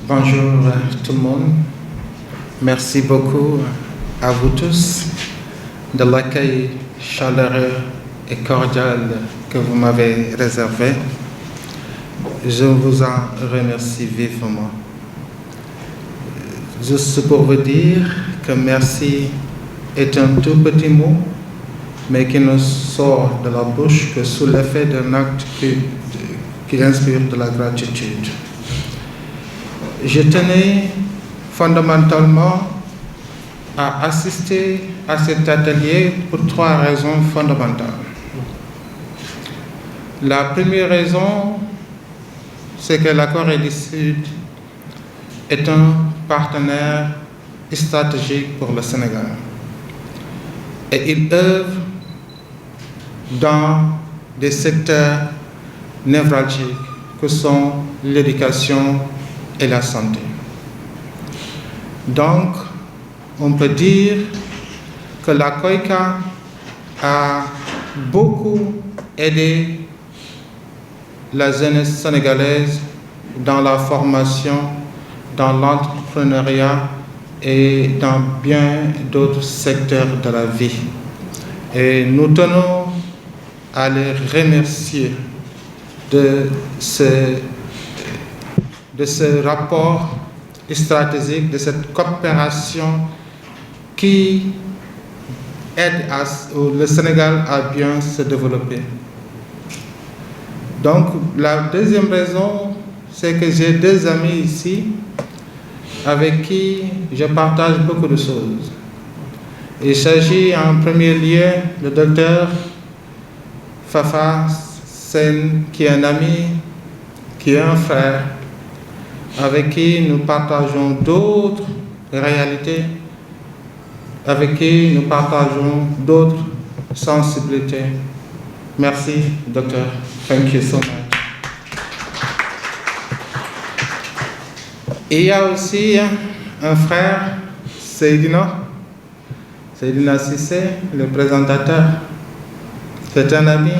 Bonjour tout le monde. Merci beaucoup à vous tous de l'accueil chaleureux et cordial que vous m'avez réservé. Je vous en remercie vivement. Juste pour vous dire que merci est un tout petit mot, mais qui ne sort de la bouche que sous l'effet d'un acte qui inspire de la gratitude. Je tenais fondamentalement à assister à cet atelier pour 3 raisons fondamentales. La première raison, c'est que la Corée du Sud est un partenaire stratégique pour le Sénégal. Et il œuvre dans des secteurs névralgiques que sont l'éducation et la santé. Donc, on peut dire que la COICA a beaucoup aidé la jeunesse sénégalaise dans la formation, dans l'entrepreneuriat et dans bien d'autres secteurs de la vie. Et nous tenons à les remercier de ce rapport stratégique, de cette coopération qui aide le Sénégal à bien se développer. Donc, la deuxième raison, c'est que j'ai 2 amis ici avec qui je partage beaucoup de choses. Il s'agit en premier lieu du docteur Fafa Sen, qui est un ami, qui est un frère, avec qui nous partageons d'autres réalités, avec qui nous partageons d'autres sensibilités. Merci, docteur. Thank you so much. Et il y a aussi un frère, Seydina Cissé, le présentateur. C'est un ami,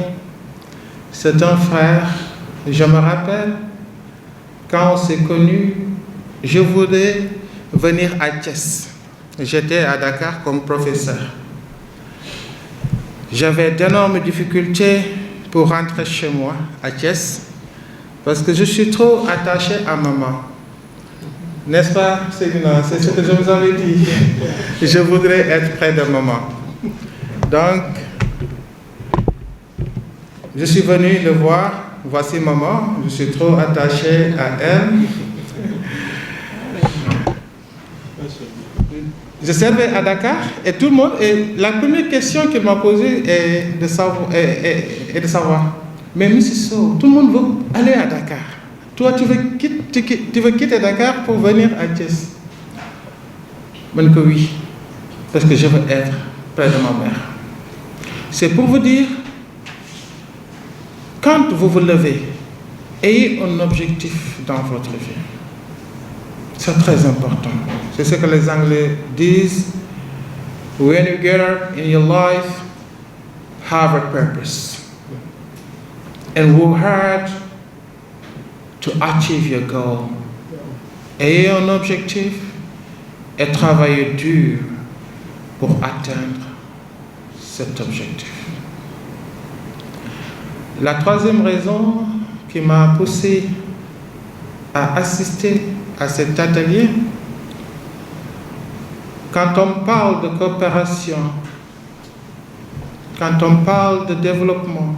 c'est un frère. Je me rappelle, quand on s'est connus, je voulais venir à Thiès. J'étais à Dakar comme professeur. J'avais d'énormes difficultés pour rentrer chez moi à Thiès parce que je suis trop attaché à maman. N'est-ce pas, Céline? C'est ce que je vous avais dit. Je voudrais être près de maman. Donc, je suis venu le voir. Voici maman. Je suis trop attaché à elle. Je servais à Dakar et tout le monde. Et la première question qu'il m'a posée est de savoir. Mais M. Sow, tout le monde veut aller à Dakar. Toi, tu veux quitter Dakar pour venir à Thiès? Je dis que oui, parce que je veux être près de ma mère. C'est pour vous dire, quand vous vous levez, ayez un objectif dans votre vie. C'est très important. C'est ce que les Anglais disent. When you get up in your life, have a purpose. And work hard to achieve your goal. Ayez un objectif et travaillez dur pour atteindre cet objectif. La troisième raison qui m'a poussé à assister à cet atelier, quand on parle de coopération, quand on parle de développement,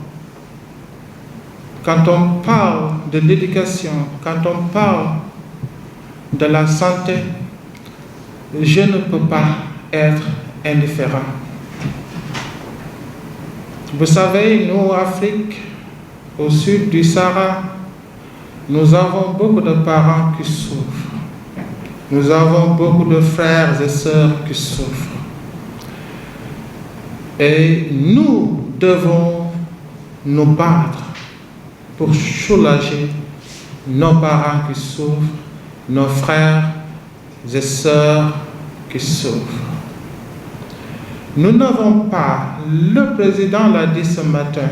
quand on parle de l'éducation, quand on parle de la santé, je ne peux pas être indifférent. Vous savez, nous, Afrique, au sud du Sahara, nous avons beaucoup de parents qui souffrent. Nous avons beaucoup de frères et sœurs qui souffrent. Et nous devons nous battre pour soulager nos parents qui souffrent, nos frères et sœurs qui souffrent. Nous n'avons pas, le président l'a dit ce matin,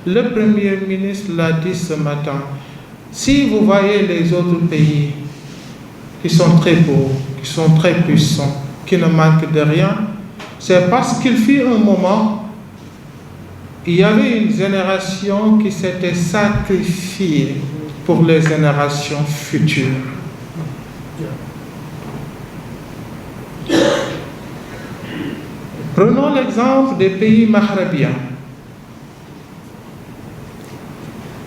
le premier ministre l'a dit ce matin, si vous voyez les autres pays, qui sont très beaux, qui sont très puissants, qui ne manquent de rien, c'est parce qu'il fut un moment, il y avait une génération qui s'était sacrifiée pour les générations futures. Prenons l'exemple des pays maghrébiens.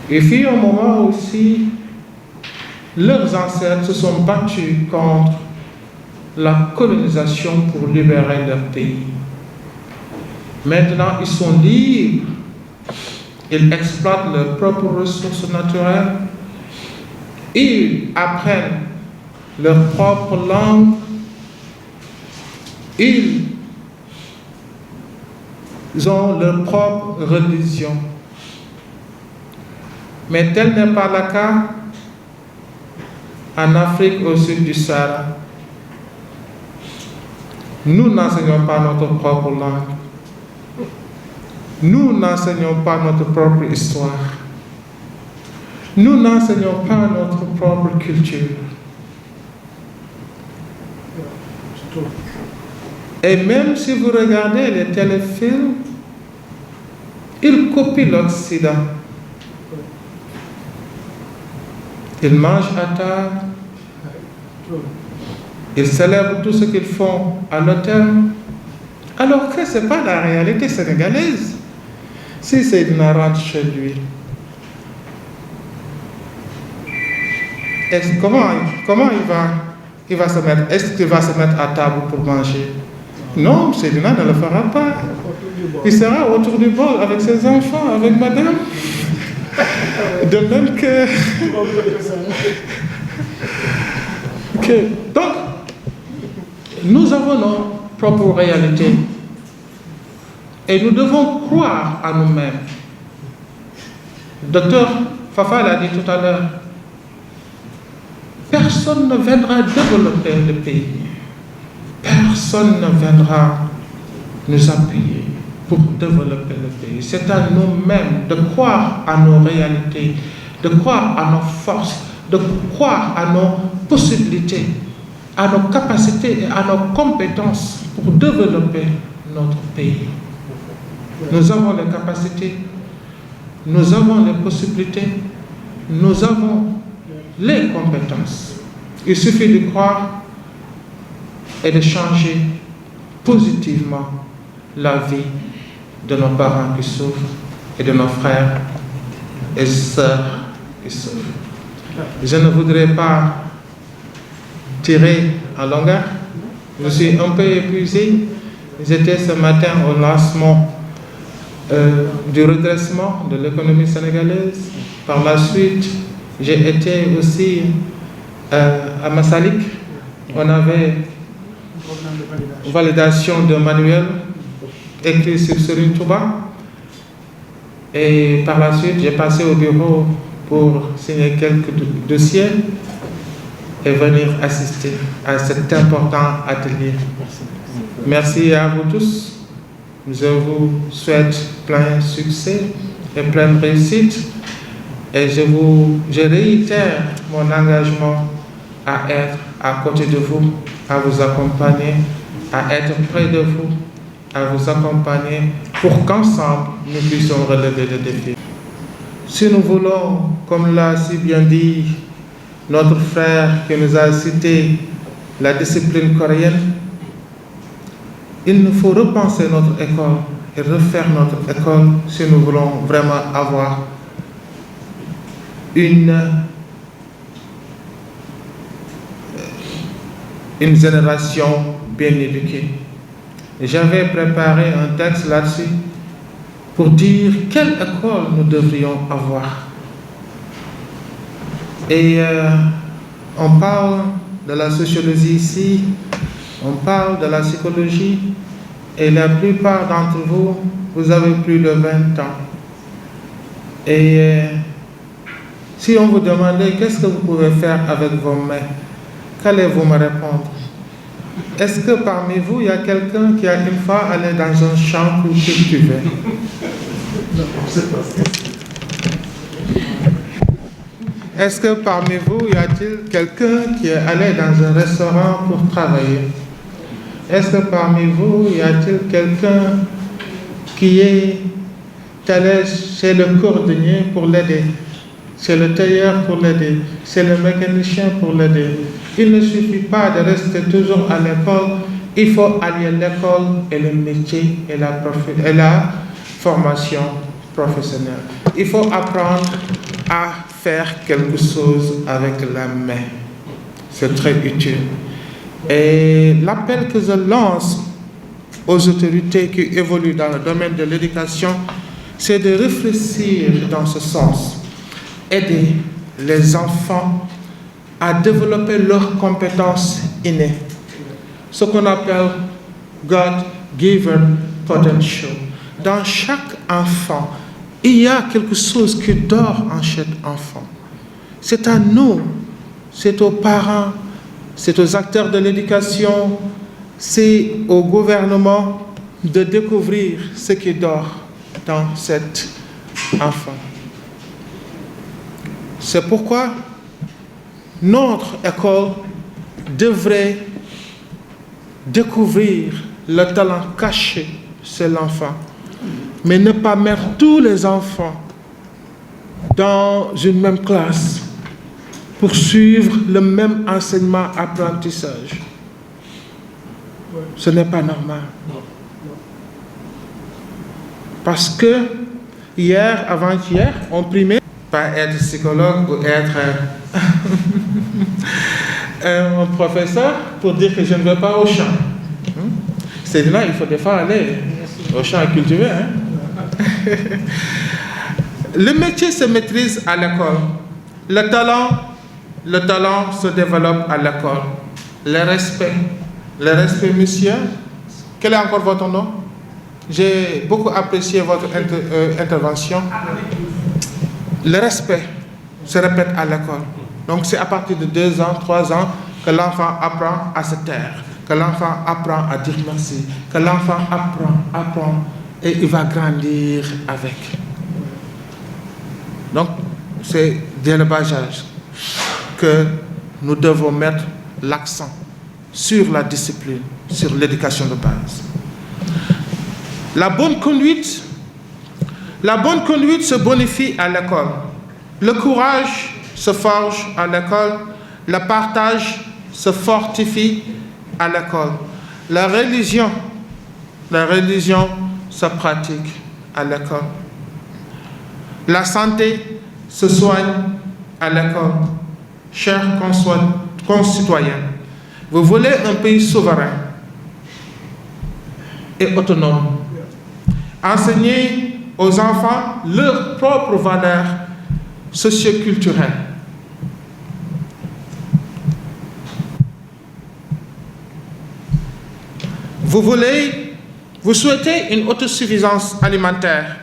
Il fut un moment aussi, leurs ancêtres se sont battus contre la colonisation pour libérer leur pays. Maintenant, ils sont libres. Ils exploitent leurs propres ressources naturelles. Ils apprennent leur propre langue. Ils ont leur propre religion. Mais tel n'est pas le cas en Afrique au sud du Sahara. Nous n'enseignons pas notre propre langue. Nous n'enseignons pas notre propre histoire. Nous n'enseignons pas notre propre culture. Et même si vous regardez les téléfilms, ils copient l'Occident. Ils mangent à table. Ils célèbrent tout ce qu'ils font à l'hôtel. Alors que ce n'est pas la réalité sénégalaise. Si Seydina rentre chez lui, comment il va se mettre? Est-ce qu'il va se mettre à table pour manger? Non, Seydina ne le fera pas. Il sera autour du bol avec ses enfants, avec madame. De même que... Okay. Donc, nous avons nos propres réalités. Et nous devons croire à nous-mêmes. Docteur Fafa l'a dit tout à l'heure. Personne ne viendra développer le pays. Personne ne viendra nous appuyer pour développer le pays. C'est à nous-mêmes de croire à nos réalités, de croire à nos forces, de croire à nos possibilités, à nos capacités et à nos compétences pour développer notre pays. Nous avons les capacités, nous avons les possibilités, nous avons les compétences. Il suffit de croire et de changer positivement la vie de nos parents qui souffrent et de nos frères et sœurs qui souffrent. Je ne voudrais pas tirer en longueur. Je suis un peu épuisé. J'étais ce matin au lancement du redressement de l'économie sénégalaise. Par la suite, j'ai été aussi à Massalik. On avait validation d'un manuel écrit sur Serigne Touba. Et par la suite, j'ai passé au bureau pour signer quelques dossiers et venir assister à cet important atelier. Merci à vous tous. Je vous souhaite plein succès et pleine réussite. Et je réitère mon engagement à être à côté de vous, à vous accompagner, à être près de vous, à vous accompagner pour qu'ensemble nous puissions relever le défi. Si nous voulons, comme l'a si bien dit notre frère qui nous a cité la discipline coréenne, il nous faut repenser notre école et refaire notre école si nous voulons vraiment avoir une génération bien éduquée. J'avais préparé un texte là-dessus pour dire quelle école nous devrions avoir. Et on parle de la sociologie ici, on parle de la psychologie, et la plupart d'entre vous, vous avez plus de 20 ans. Et si on vous demandait qu'est-ce que vous pouvez faire avec vos mains, qu'allez-vous me répondre? Est-ce que parmi vous, il y a quelqu'un qui a une fois allé dans un champ pour cultiver? Est-ce que parmi vous, y a-t-il quelqu'un qui est allé dans un restaurant pour travailler? Est-ce que parmi vous, y a-t-il quelqu'un qui est allé chez le cordonnier pour l'aider, chez le tailleur pour l'aider, chez le mécanicien pour l'aider? Il ne suffit pas de rester toujours à l'école, il faut allier l'école et le métier et la formation professionnelle. Il faut apprendre à faire quelque chose avec la main. C'est très utile. Et l'appel que je lance aux autorités qui évoluent dans le domaine de l'éducation, c'est de réfléchir dans ce sens. Aider les enfants à développer leurs compétences innées. Ce qu'on appelle God-given potential. Dans chaque enfant, il y a quelque chose qui dort en chaque enfant. C'est à nous, c'est aux parents, c'est aux acteurs de l'éducation, c'est au gouvernement de découvrir ce qui dort dans cet enfant. C'est pourquoi notre école devrait découvrir le talent caché chez l'enfant, mais ne pas mettre tous les enfants dans une même classe pour suivre le même enseignement-apprentissage. Ce n'est pas normal. Parce que hier, avant-hier, on primait pas être psychologue ou être un professeur pour dire que je ne vais pas au champ. C'est là, il faut des fois aller au champ à cultiver. Le métier se maîtrise à l'école. Le talent se développe à l'école. Le respect, monsieur. Quel est encore votre nom? J'ai beaucoup apprécié votre intervention. Le respect se répète à l'école. Donc c'est à partir de 2 ans, 3 ans que l'enfant apprend à se taire, que l'enfant apprend à dire merci, que l'enfant apprend et il va grandir avec. Donc c'est dès le bas âge que nous devons mettre l'accent sur la discipline, sur l'éducation de base. La bonne conduite se bonifie à l'école. Le courage se forge à l'école. Le partage se fortifie à l'école. La religion se pratique à l'école. La santé se soigne à l'école. Chers concitoyens, vous voulez un pays souverain et autonome. Enseignez aux enfants leurs propres valeurs socioculturelles. Vous souhaitez une autosuffisance alimentaire.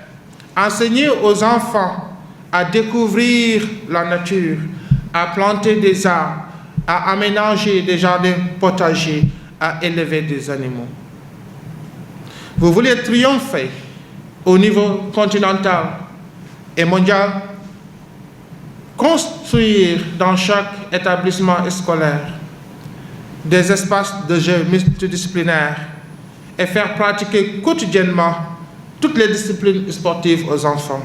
Enseignez aux enfants à découvrir la nature, à planter des arbres, à aménager des jardins potagers, à élever des animaux. Vous voulez triompher au niveau continental et mondial, construire dans chaque établissement scolaire des espaces de jeux multidisciplinaires et faire pratiquer quotidiennement toutes les disciplines sportives aux enfants.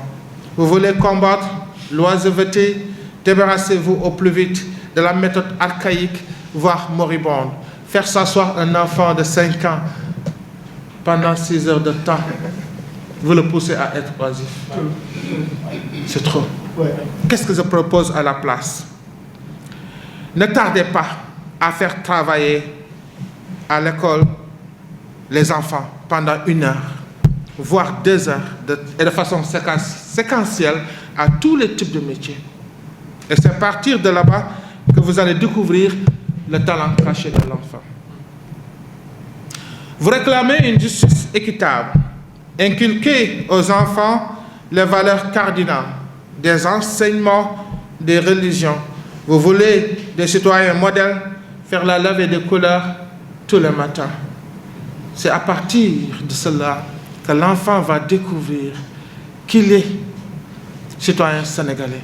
Vous voulez combattre l'oisiveté, débarrassez-vous au plus vite de la méthode archaïque, voire moribonde. Faire s'asseoir un enfant de 5 ans pendant 6 heures de temps, vous le poussez à être oisif. C'est trop. Qu'est-ce que je propose à la place? Ne tardez pas à faire travailler à l'école les enfants pendant 1 heure, voire 2 heures, et de façon séquentielle à tous les types de métiers. Et c'est à partir de là-bas que vous allez découvrir le talent caché de l'enfant. Vous réclamez une justice équitable. Inculquez aux enfants les valeurs cardinales des enseignements des religions. Vous voulez des citoyens modèles, faire la levée des couleurs tous les matins. C'est à partir de cela que l'enfant va découvrir qu'il est citoyen sénégalais.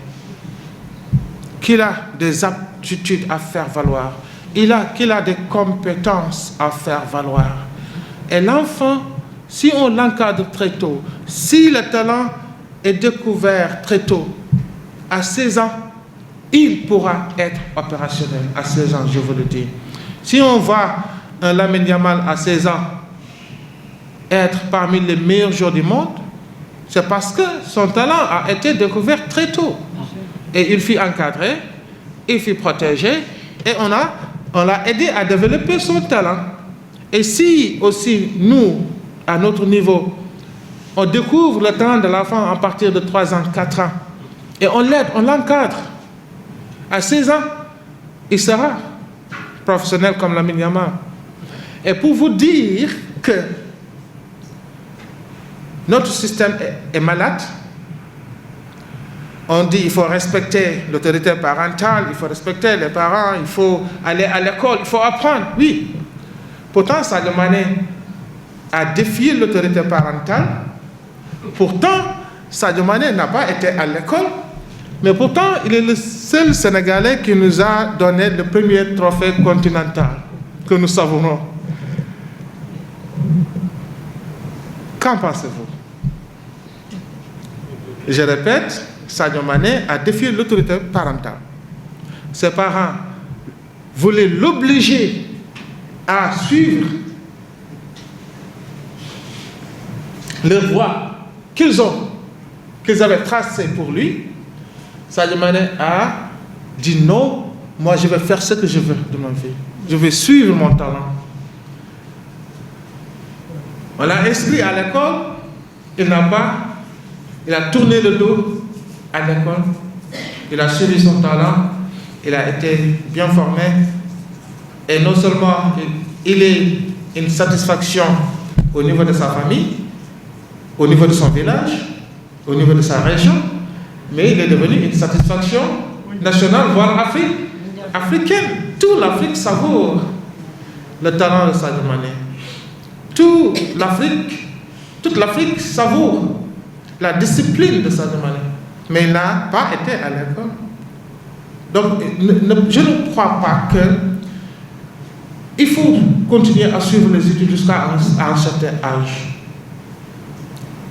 qu'il a des aptitudes à faire valoir, qu'il a des compétences à faire valoir. Et l'enfant, si on l'encadre très tôt, si le talent est découvert très tôt, à 16 ans, il pourra être opérationnel. À 16 ans, je vous le dis. Si on voit un Lamine Yamal à 16 ans être parmi les meilleurs joueurs du monde, c'est parce que son talent a été découvert très tôt. Et il fut encadré, il fut protégé, et on l'a aidé à développer son talent. Et si aussi nous, à notre niveau, on découvre le talent de l'enfant à partir de 3 ans, 4 ans, et on l'aide, on l'encadre, à 16 ans, il sera professionnel comme Lamine Yamal. Et pour vous dire que notre système est malade, on dit qu'il faut respecter l'autorité parentale, il faut respecter les parents, il faut aller à l'école, il faut apprendre. Oui. Pourtant, Sadio Mané a défié l'autorité parentale. Pourtant, Sadio Mané n'a pas été à l'école. Mais pourtant, il est le seul Sénégalais qui nous a donné le premier trophée continental que nous savourons. Qu'en pensez-vous? Je répète, Sadio Mané a défié l'autorité parentale. Ses parents voulaient l'obliger à suivre le voie qu'ils avaient tracée pour lui. Sadio Mané a dit non, moi je vais faire ce que je veux de ma vie. Je vais suivre mon talent. On l'a inscrit à l'école, il a tourné le dos à l'école, il a suivi son talent, il a été bien formé, et non seulement il est une satisfaction au niveau de sa famille, au niveau de son village, au niveau de sa région, mais il est devenu une satisfaction nationale, voire africaine. Toute l'Afrique savoure le talent de Sadio Mané. Toute l'Afrique savoure la discipline de Sadio Mané. Mais il n'a pas été à l'école. Donc, je ne crois pas qu'il faut continuer à suivre les études jusqu'à un certain âge.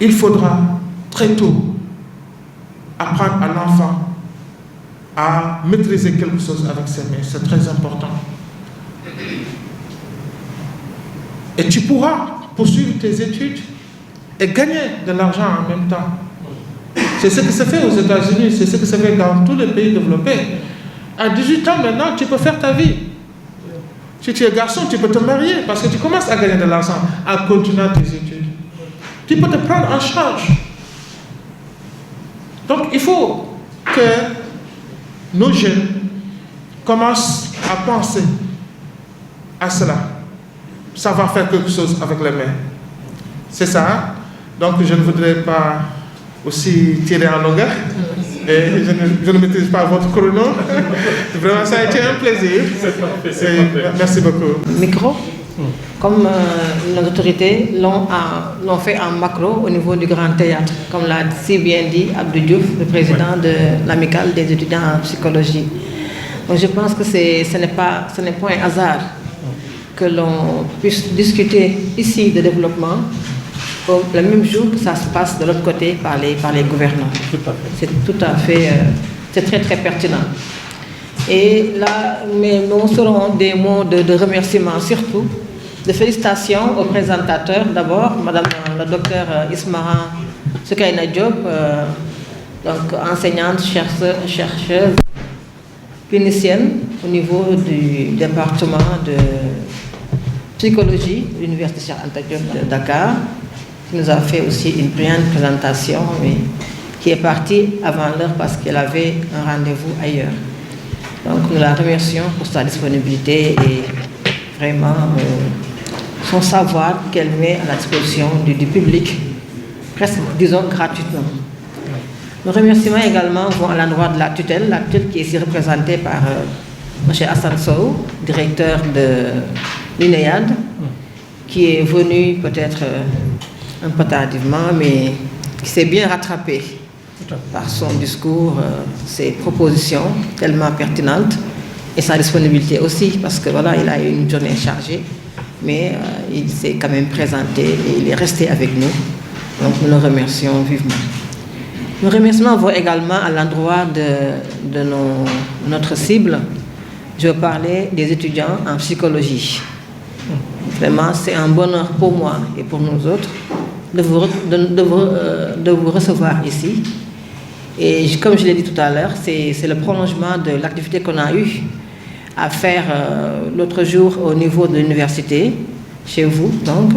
Il faudra très tôt apprendre à l'enfant à maîtriser quelque chose avec ses mains. C'est très important. Et tu pourras poursuivre tes études et gagner de l'argent en même temps. C'est ce qui se fait aux États-Unis, c'est ce qui se fait dans tous les pays développés. À 18 ans maintenant, tu peux faire ta vie. Si tu es garçon, tu peux te marier parce que tu commences à gagner de l'argent en continuant tes études. Tu peux te prendre en charge. Donc, il faut que nos jeunes commencent à penser à cela, savoir faire quelque chose avec les mains. C'est ça. Donc, je ne voudrais pas aussi tirer en longueur. Et je ne maîtrise pas votre chrono. Vraiment, ça a été un plaisir. Merci beaucoup. Micro, comme nos autorités l'ont fait en macro au niveau du Grand Théâtre, comme l'a si bien dit Abdou Diouf, le président de l'amicale des étudiants en psychologie. Donc je pense que ce n'est pas un hasard que l'on puisse discuter ici de développement le même jour que ça se passe de l'autre côté par les gouvernants. C'est tout à fait, c'est très très pertinent. Et là, nous serons des mots de remerciement, surtout de félicitations aux présentateurs. D'abord, Madame la docteure Ismara Soukaina Diop, donc enseignante, chercheuse, clinicienne au niveau du département de psychologie de l'Université Cheikh Anta Diop de Dakar, qui nous a fait aussi une brillante présentation, mais qui est partie avant l'heure parce qu'elle avait un rendez-vous ailleurs. Donc nous la remercions pour sa disponibilité et vraiment son savoir qu'elle met à la disposition du public, presque, disons, gratuitement. Nos remerciements également vont à l'endroit de la tutelle qui est ici représentée par M. Hassan Sow, directeur de l'UNEAD, qui est venu peut-être un peu tardivement, mais qui s'est bien rattrapé. par son discours, ses propositions tellement pertinentes et sa disponibilité aussi, parce que voilà, il a eu une journée chargée, mais il s'est quand même présenté et il est resté avec nous. Donc nous le remercions vivement. Nos remerciements vont également à l'endroit de notre cible. Je veux parler des étudiants en psychologie. Vraiment, c'est un bonheur pour moi et pour nous autres de vous recevoir ici. Et comme je l'ai dit tout à l'heure, c'est le prolongement de l'activité qu'on a eu à faire l'autre jour au niveau de l'université, chez vous donc.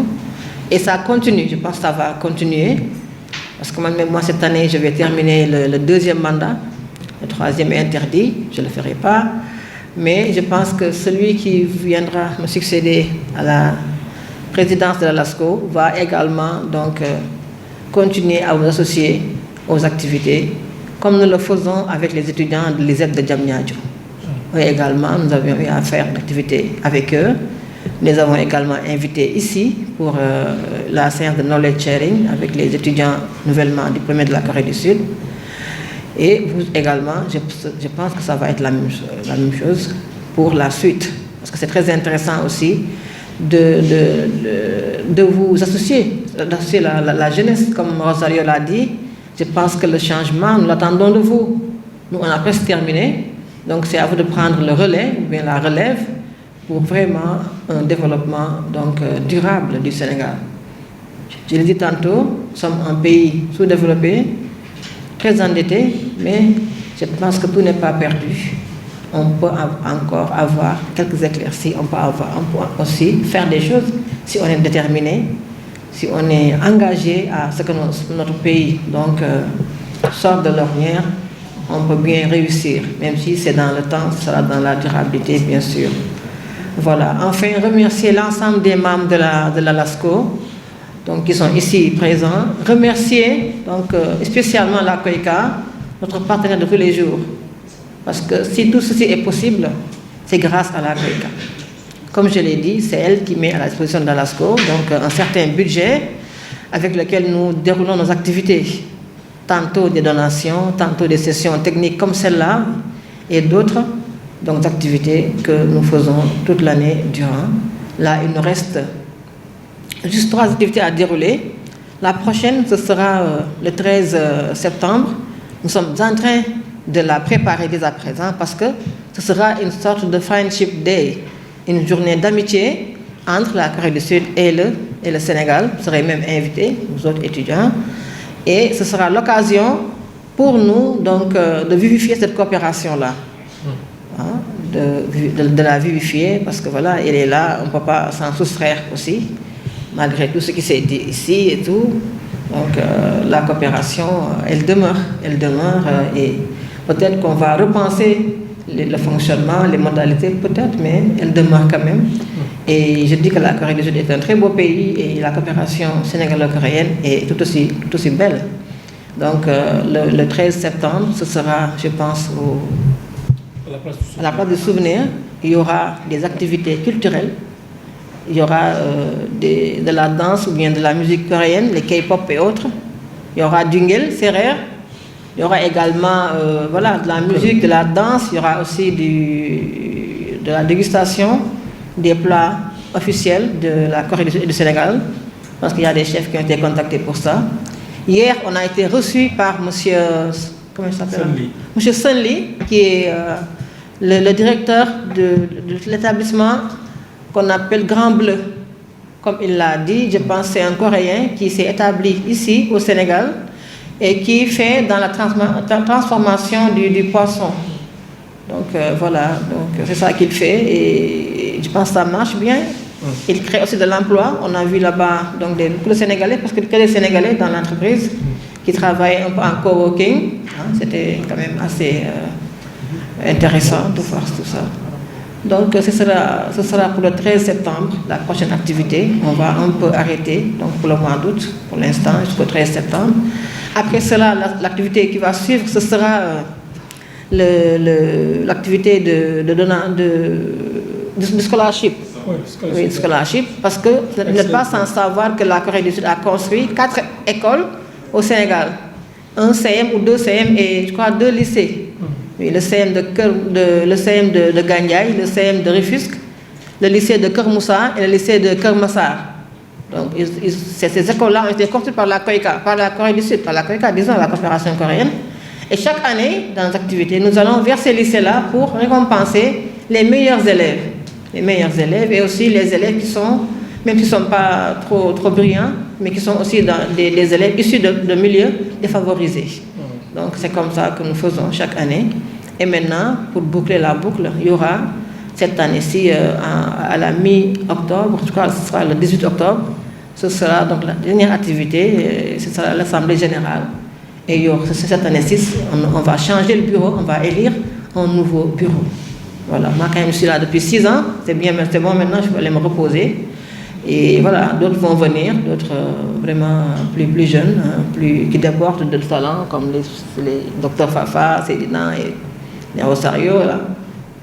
Et ça continue, je pense que ça va continuer. Parce que moi, cette année, je vais terminer le deuxième mandat. Le troisième est interdit, je ne le ferai pas. Mais je pense que celui qui viendra me succéder à la présidence de la LASCO va également donc, continuer à vous associer aux activités, comme nous le faisons avec les étudiants de l'ISEP de Diamniadio. Et également, nous avions eu à faire une activité avec eux. Nous avons également invité ici pour la séance de knowledge sharing avec les étudiants nouvellement diplômés de la Corée du Sud. Et vous également, je pense que ça va être la même chose pour la suite. Parce que c'est très intéressant aussi de vous associer, d'associer la jeunesse, comme Rosario l'a dit. Je pense que le changement, nous l'attendons de vous. Nous, on a presque terminé. Donc c'est à vous de prendre le relais, ou bien la relève, pour vraiment un développement donc, durable du Sénégal. Je l'ai dit tantôt, nous sommes un pays sous-développé, très endetté, mais je pense que tout n'est pas perdu. On peut encore avoir quelques éclaircies, on peut aussi faire des choses si on est déterminé, si on est engagé à ce que notre pays donc, sorte de l'ornière, on peut bien réussir, même si c'est dans le temps, ce sera dans la durabilité bien sûr. Voilà. Enfin, remercier l'ensemble des membres de la LASCO, donc, qui sont ici présents. Remercier donc, spécialement la COICA, notre partenaire de tous les jours. Parce que si tout ceci est possible, c'est grâce à la COICA. Comme je l'ai dit, c'est elle qui met à la disposition de la LASCO donc, un certain budget avec lequel nous déroulons nos activités. Tantôt des donations, tantôt des sessions techniques comme celle-là et d'autres donc, activités que nous faisons toute l'année durant. Là, il nous reste juste 3 activités à dérouler. La prochaine, ce sera le 13 septembre. Nous sommes en train de la préparer dès à présent parce que ce sera une sorte de Friendship Day, une journée d'amitié entre la Corée du Sud et le Sénégal. Vous serez même invités, vous autres étudiants. Et ce sera l'occasion pour nous donc, de vivifier cette coopération-là. Hein, de la vivifier parce que voilà, elle est là, on ne peut pas s'en soustraire aussi, malgré tout ce qui s'est dit ici et tout. Donc la coopération, elle demeure et peut-être qu'on va repenser le fonctionnement, les modalités peut-être, mais elle demeure quand même. Et je dis que la Corée du Sud est un très beau pays et la coopération sénégalo-coréenne est tout aussi belle. Donc le 13 septembre, ce sera, je pense, à la place du souvenir, il y aura des activités culturelles, il y aura de la danse ou bien de la musique coréenne, les K-pop et autres, il y aura du ngel, serer, il y aura également voilà, de la musique, de la danse, il y aura aussi de la dégustation des plats officiels de la Corée du Sud et du Sénégal, parce qu'il y a des chefs qui ont été contactés pour ça. Hier, on a été reçus par monsieur, comment il s'appelle ? Monsieur Sun Lee, qui est le directeur de l'établissement qu'on appelle Grand Bleu. Comme il l'a dit, je pense que c'est un Coréen qui s'est établi ici au Sénégal et qui fait dans la transformation du poisson. Donc voilà, donc c'est ça qu'il fait et je pense que ça marche bien. Il crée aussi de l'emploi. On a vu là-bas donc beaucoup de Sénégalais, parce que les Sénégalais dans l'entreprise qui travaillent un peu en coworking. Hein, c'était quand même assez intéressant de voir tout ça. Donc ce sera pour le 13 septembre, la prochaine activité. On va un peu arrêter donc pour le mois d'août, pour l'instant, jusqu'au 13 septembre. Après cela, l'activité qui va suivre, ce sera l'activité de scholarship. Oui, scholarship, parce que vous n'êtes pas sans savoir que la Corée du Sud a construit 4 écoles au Sénégal. un CM ou 2 CM et je crois 2 lycées. Oui, le CM de Gandiaye, le CM de Rufisque, le lycée de Kermoussa et le lycée de Kermassar. Donc ces écoles-là ont été construites par la COICA, par la Corée du Sud, par la COICA, disons la coopération coréenne. Et chaque année, dans nos activités, nous allons vers ces lycées-là pour récompenser les meilleurs élèves. Les meilleurs élèves et aussi les élèves qui sont, même s'ils ne sont pas trop brillants, mais qui sont aussi des élèves issus de milieux défavorisés. Donc c'est comme ça que nous faisons chaque année. Et maintenant, pour boucler la boucle, il y aura cette année-ci, à la mi-octobre, je crois que ce sera le 18 octobre, ce sera donc la dernière activité, ce sera l'Assemblée générale. Et il y aura, cette année-ci, on va changer le bureau, on va élire un nouveau bureau. Voilà, moi quand même je suis là depuis 6 ans, c'est bien, c'est bon, maintenant je peux aller me reposer. Et voilà, d'autres vont venir, d'autres vraiment plus jeunes, qui débordent de talent, comme les docteurs Fafa, Cédina et Rosario, là.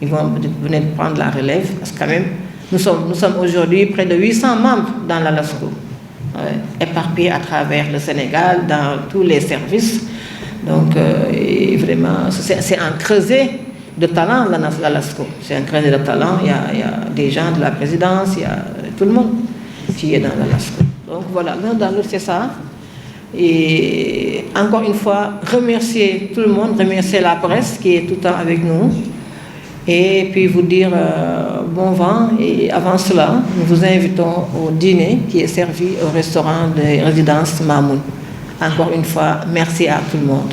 Ils vont venir prendre la relève, parce que quand même, nous sommes aujourd'hui près de 800 membres dans la LASCO, éparpillés à travers le Sénégal, dans tous les services. Donc, et vraiment, c'est un creuset de talent, la LASCO. C'est un creuset de talent, il y a des gens de la présidence, il y a tout le monde qui est dans la LASCO. Donc voilà, l'un dans l'autre, c'est ça. Et encore une fois, remercier tout le monde, remercier la presse qui est tout le temps avec nous. Et puis vous dire bon vent. Et avant cela, nous vous invitons au dîner qui est servi au restaurant de résidence Mamoun. Encore une fois, merci à tout le monde.